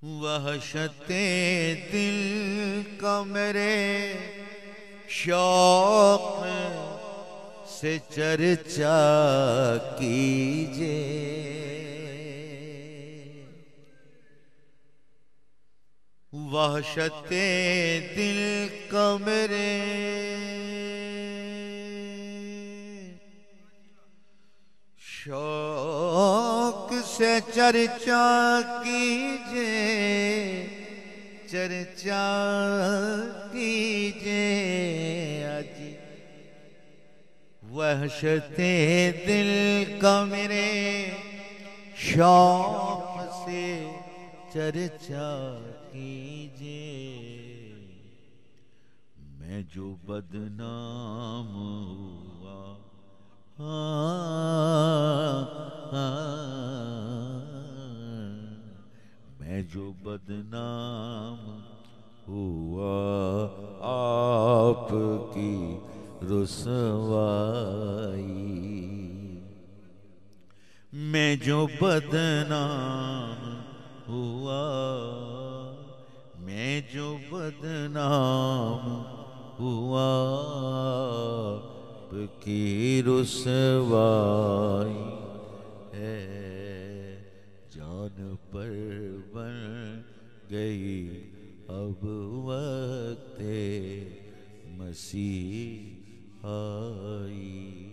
वहशते दिल का मेरे शौक से चर्चा कीजिए। वहशते दिल का मेरे शौक से चर्चा कीजिए, चर्चा कीजिए। अजी वहशते दिल का मेरे शौक से चर्चा कीजिए। मैं जो बदनाम हुआ, मैं जो बदनाम हुआ आपकी रुसवाई। मैं जो बदनाम हुआ, मैं जो बदनाम हुआ आपकी रुसवाई है। जान पर बन गई अब वक्ते मसीह आई।